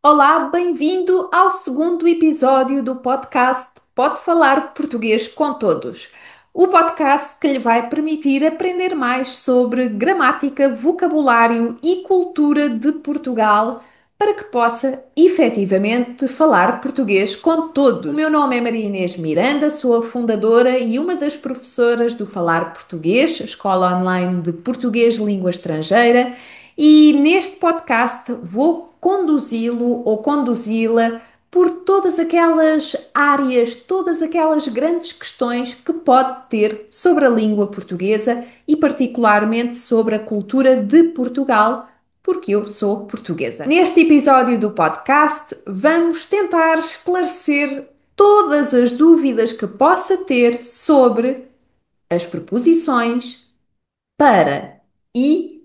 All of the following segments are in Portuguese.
Olá, bem-vindo ao segundo episódio do podcast Pode Falar Português com Todos. O podcast que lhe vai permitir aprender mais sobre gramática, vocabulário e cultura de Portugal para que possa efetivamente falar português com todos. O meu nome é Maria Inês Miranda, sou a fundadora e uma das professoras do Falar Português, escola online de português língua estrangeira, e neste podcast vou conduzi-lo ou conduzi-la por todas aquelas áreas, todas aquelas grandes questões que pode ter sobre a língua portuguesa e particularmente sobre a cultura de Portugal, porque eu sou portuguesa. Neste episódio do podcast, vamos tentar esclarecer todas as dúvidas que possa ter sobre as preposições para e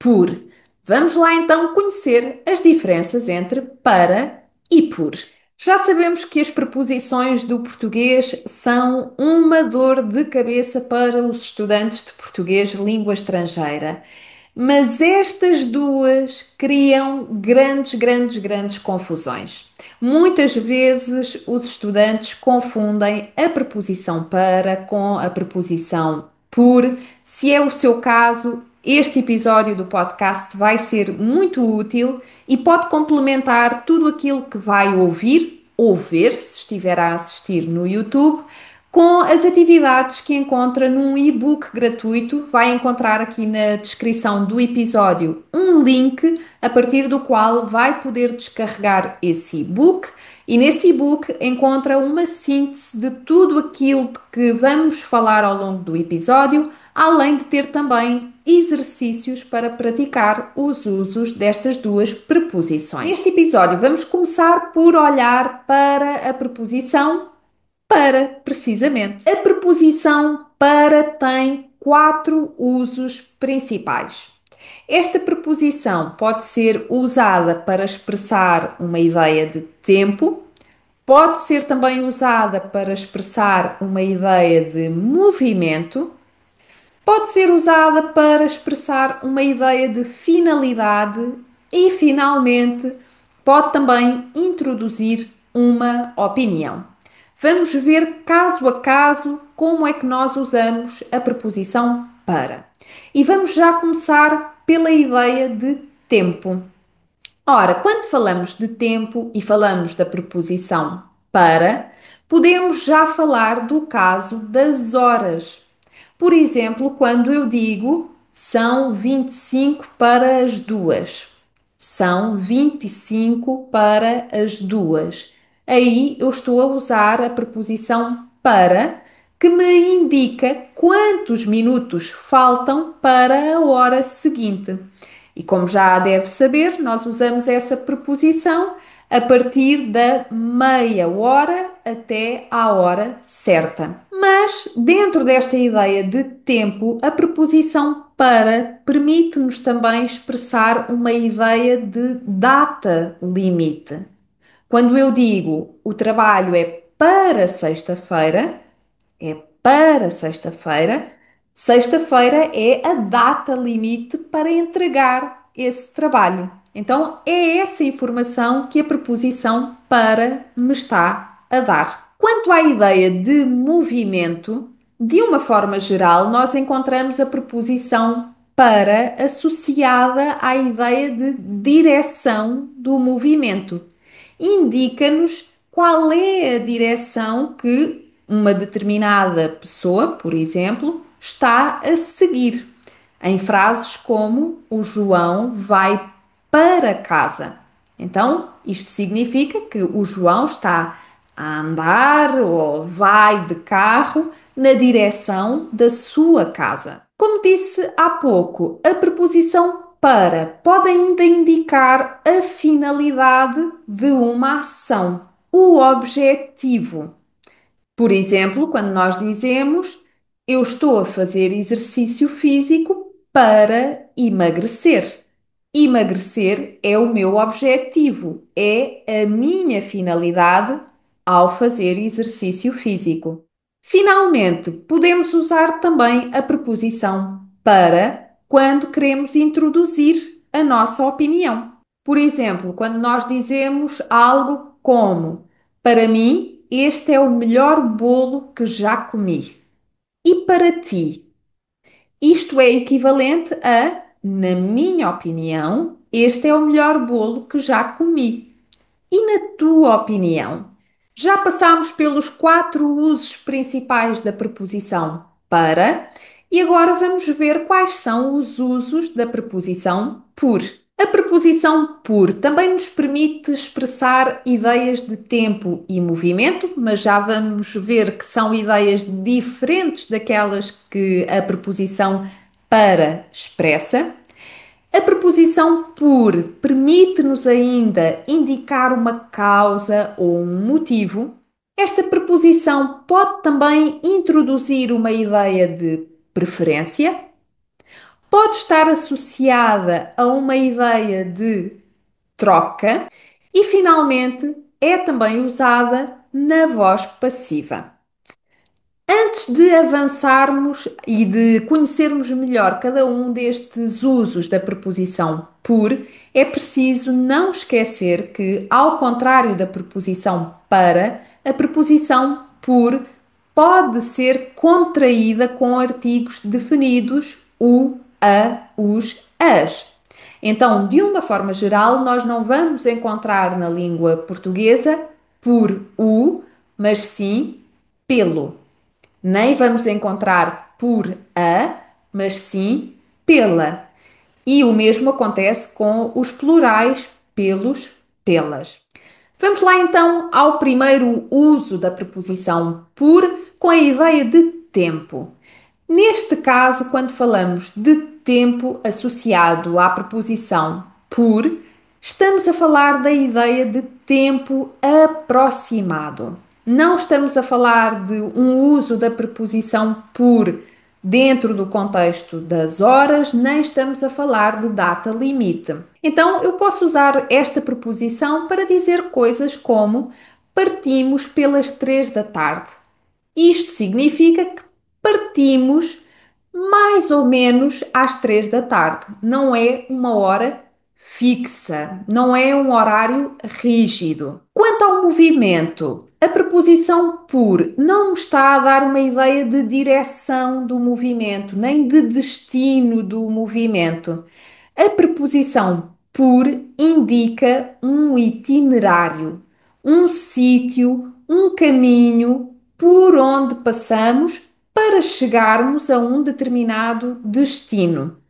por. Vamos lá então conhecer as diferenças entre para e por. Já sabemos que as preposições do português são uma dor de cabeça para os estudantes de português língua estrangeira. Mas estas duas criam grandes confusões. Muitas vezes os estudantes confundem a preposição para com a preposição por. Se é o seu caso, este episódio do podcast vai ser muito útil e pode complementar tudo aquilo que vai ouvir ou ver, se estiver a assistir no YouTube, com as atividades que encontra num e-book gratuito. Vai encontrar aqui na descrição do episódio um link a partir do qual vai poder descarregar esse e-book e nesse e-book encontra uma síntese de tudo aquilo de que vamos falar ao longo do episódio, além de ter também exercícios para praticar os usos destas duas preposições. Neste episódio vamos começar por olhar para a preposição para, precisamente. A preposição para tem quatro usos principais. Esta preposição pode ser usada para expressar uma ideia de tempo, pode ser também usada para expressar uma ideia de movimento, pode ser usada para expressar uma ideia de finalidade e, finalmente, pode também introduzir uma opinião. Vamos ver caso a caso como é que nós usamos a preposição para. E vamos já começar pela ideia de tempo. Ora, quando falamos de tempo e falamos da preposição para, podemos já falar do caso das horas. Por exemplo, quando eu digo são 25 para as duas. São 25 para as duas. Aí eu estou a usar a preposição para, que me indica quantos minutos faltam para a hora seguinte. E como já deve saber, nós usamos essa preposição a partir da meia hora até à hora certa. Mas, dentro desta ideia de tempo, a preposição para permite-nos também expressar uma ideia de data limite. Quando eu digo o trabalho é para sexta-feira, é para sexta-feira. Sexta-feira é a data limite para entregar esse trabalho. Então, é essa informação que a preposição para me está a dar. Quanto à ideia de movimento, de uma forma geral, nós encontramos a preposição para associada à ideia de direção do movimento. Indica-nos qual é a direção que uma determinada pessoa, por exemplo, está a seguir. Em frases como o João vai para casa. Então, isto significa que o João está a andar ou vai de carro na direção da sua casa. Como disse há pouco, a preposição para pode ainda indicar a finalidade de uma ação, o objetivo. Por exemplo, quando nós dizemos eu estou a fazer exercício físico para emagrecer. Emagrecer é o meu objetivo, é a minha finalidade ao fazer exercício físico. Finalmente, podemos usar também a preposição para quando queremos introduzir a nossa opinião. Por exemplo, quando nós dizemos algo como: Para mim, este é o melhor bolo que já comi. E para ti? Isto é equivalente a: Na minha opinião, este é o melhor bolo que já comi. E na tua opinião? Já passámos pelos quatro usos principais da preposição para e agora vamos ver quais são os usos da preposição por. A preposição por também nos permite expressar ideias de tempo e movimento, mas já vamos ver que são ideias diferentes daquelas que a preposição para expressa. A preposição por permite-nos ainda indicar uma causa ou um motivo. Esta preposição pode também introduzir uma ideia de preferência, pode estar associada a uma ideia de troca e, finalmente, é também usada na voz passiva. Antes de avançarmos e de conhecermos melhor cada um destes usos da preposição por, é preciso não esquecer que, ao contrário da preposição para, a preposição por pode ser contraída com artigos definidos o, a, os, as. Então, de uma forma geral, nós não vamos encontrar na língua portuguesa por o, mas sim pelo. Nem vamos encontrar por a, mas sim pela. E o mesmo acontece com os plurais pelos, pelas. Vamos lá então ao primeiro uso da preposição por, com a ideia de tempo. Neste caso, quando falamos de tempo associado à preposição por, estamos a falar da ideia de tempo aproximado. Não estamos a falar de um uso da preposição por dentro do contexto das horas, nem estamos a falar de data limite. Então, eu posso usar esta preposição para dizer coisas como partimos pelas 3 da tarde. Isto significa que partimos mais ou menos às 3 da tarde. Não é uma hora fixa, não é um horário rígido. Quanto ao movimento, a preposição por não me está a dar uma ideia de direção do movimento, nem de destino do movimento. A preposição por indica um itinerário, um sítio, um caminho por onde passamos para chegarmos a um determinado destino.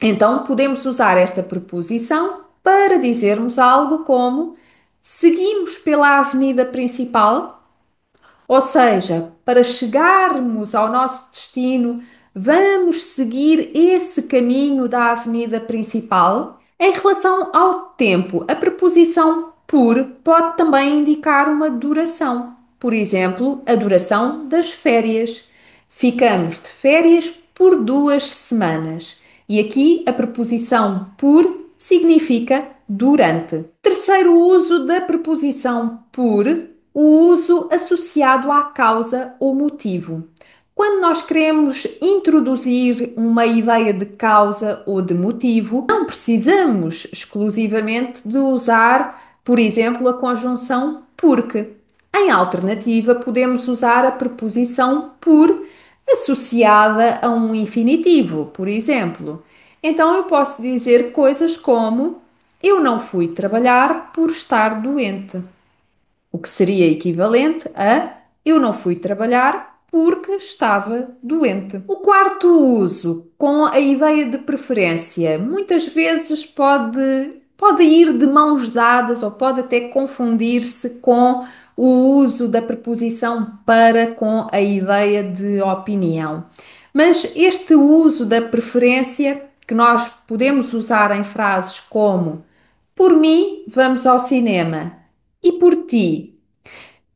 Então, podemos usar esta preposição para dizermos algo como: seguimos pela avenida principal, ou seja, para chegarmos ao nosso destino, vamos seguir esse caminho da avenida principal. Em relação ao tempo, a preposição por pode também indicar uma duração. Por exemplo, a duração das férias. Ficamos de férias por 2 semanas. E aqui a preposição por significa durante. Terceiro uso da preposição por, o uso associado à causa ou motivo. Quando nós queremos introduzir uma ideia de causa ou de motivo, não precisamos exclusivamente de usar, por exemplo, a conjunção porque. Em alternativa, podemos usar a preposição por associada a um infinitivo, por exemplo. Então eu posso dizer coisas como: Eu não fui trabalhar por estar doente, o que seria equivalente a: Eu não fui trabalhar porque estava doente. O quarto uso, com a ideia de preferência, muitas vezes pode ir de mãos dadas ou pode até confundir-se com o uso da preposição para com a ideia de opinião. Mas este uso da preferência, que nós podemos usar em frases como: Por mim, vamos ao cinema. E por ti?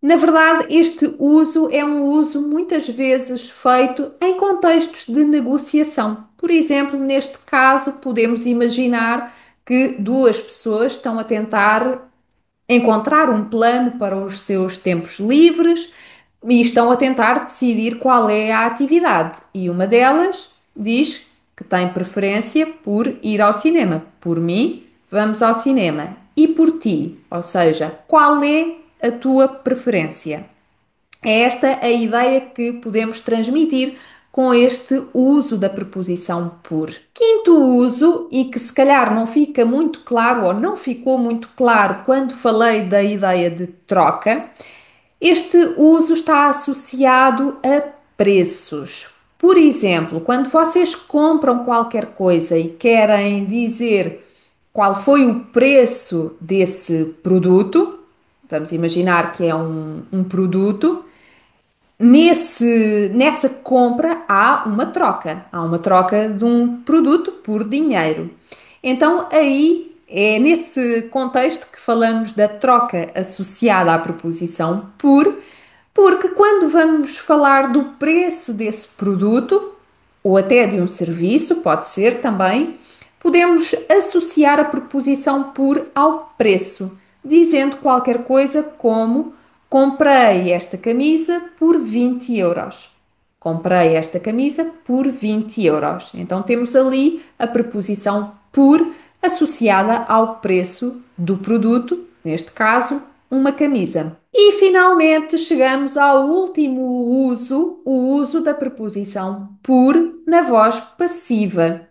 Na verdade, este uso é um uso muitas vezes feito em contextos de negociação. Por exemplo, neste caso, podemos imaginar que duas pessoas estão a tentar encontrar um plano para os seus tempos livres e estão a tentar decidir qual é a atividade. E uma delas diz que tem preferência por ir ao cinema. Por mim, vamos ao cinema. E por ti? Ou seja, qual é a tua preferência? É esta a ideia que podemos transmitir com este uso da preposição por. Quinto uso, e que se calhar não fica muito claro ou não ficou muito claro quando falei da ideia de troca, este uso está associado a preços. Por exemplo, quando vocês compram qualquer coisa e querem dizer qual foi o preço desse produto, vamos imaginar que é um produto. Nessa compra há uma troca de um produto por dinheiro. Então aí é nesse contexto que falamos da troca associada à preposição por, porque quando vamos falar do preço desse produto, ou até de um serviço, pode ser também, podemos associar a preposição por ao preço, dizendo qualquer coisa como comprei esta camisa por 20 euros. Comprei esta camisa por 20 euros. Então temos ali a preposição por associada ao preço do produto, neste caso, uma camisa. E finalmente chegamos ao último uso, o uso da preposição por na voz passiva.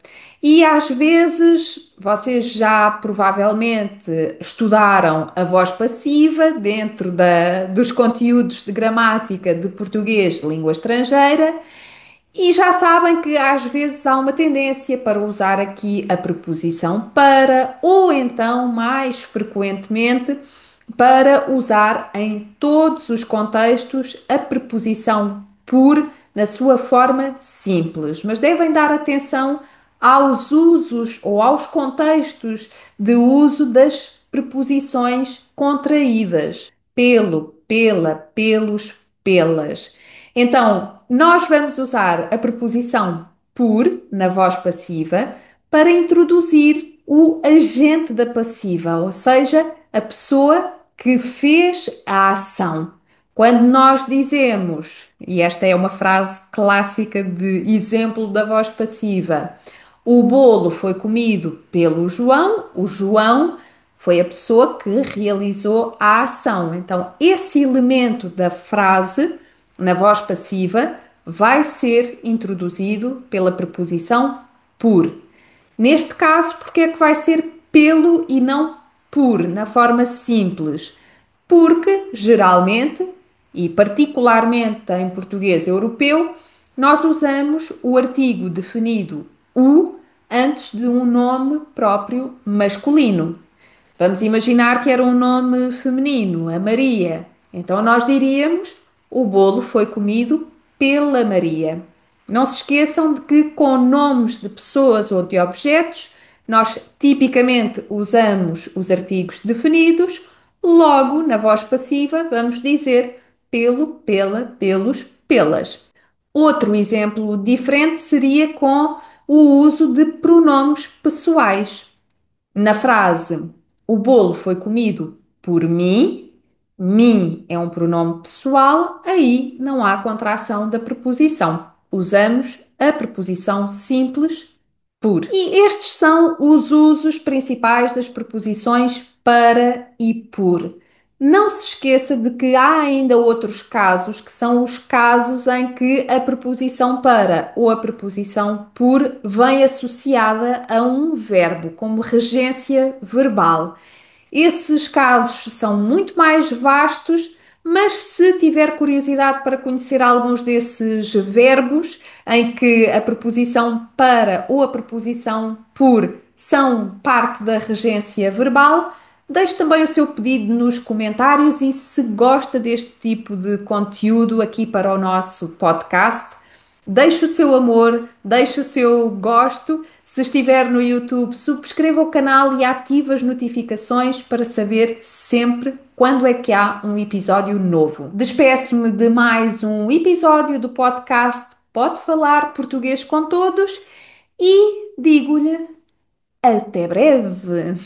E às vezes vocês já provavelmente estudaram a voz passiva dentro dos conteúdos de gramática de português de língua estrangeira e já sabem que às vezes há uma tendência para usar aqui a preposição para, ou então, mais frequentemente, para usar em todos os contextos a preposição por na sua forma simples. Mas devem dar atenção aos usos ou aos contextos de uso das preposições contraídas. Pelo, pela, pelos, pelas. Então, nós vamos usar a preposição por na voz passiva para introduzir o agente da passiva, ou seja, a pessoa que fez a ação. Quando nós dizemos, e esta é uma frase clássica de exemplo da voz passiva, o bolo foi comido pelo João, o João foi a pessoa que realizou a ação. Então, esse elemento da frase, na voz passiva, vai ser introduzido pela preposição por. Neste caso, porque é que vai ser pelo e não por, na forma simples? Porque, geralmente, e particularmente em português europeu, nós usamos o artigo definido o antes de um nome próprio masculino. Vamos imaginar que era um nome feminino, a Maria. Então nós diríamos: o bolo foi comido pela Maria. Não se esqueçam de que com nomes de pessoas ou de objetos, nós tipicamente usamos os artigos definidos, logo na voz passiva vamos dizer pelo, pela, pelos, pelas. Outro exemplo diferente seria com o uso de pronomes pessoais. Na frase, o bolo foi comido por mim é um pronome pessoal, aí não há contração da preposição. Usamos a preposição simples por. E estes são os usos principais das preposições para e por. Não se esqueça de que há ainda outros casos, que são os casos em que a preposição para ou a preposição por vem associada a um verbo, como regência verbal. Esses casos são muito mais vastos, mas se tiver curiosidade para conhecer alguns desses verbos em que a preposição para ou a preposição por são parte da regência verbal, deixe também o seu pedido nos comentários e se gosta deste tipo de conteúdo aqui para o nosso podcast, deixe o seu amor, deixe o seu gosto. Se estiver no YouTube, subscreva o canal e ative as notificações para saber sempre quando é que há um episódio novo. Despeço-me de mais um episódio do podcast Pode Falar Português com Todos e digo-lhe até breve!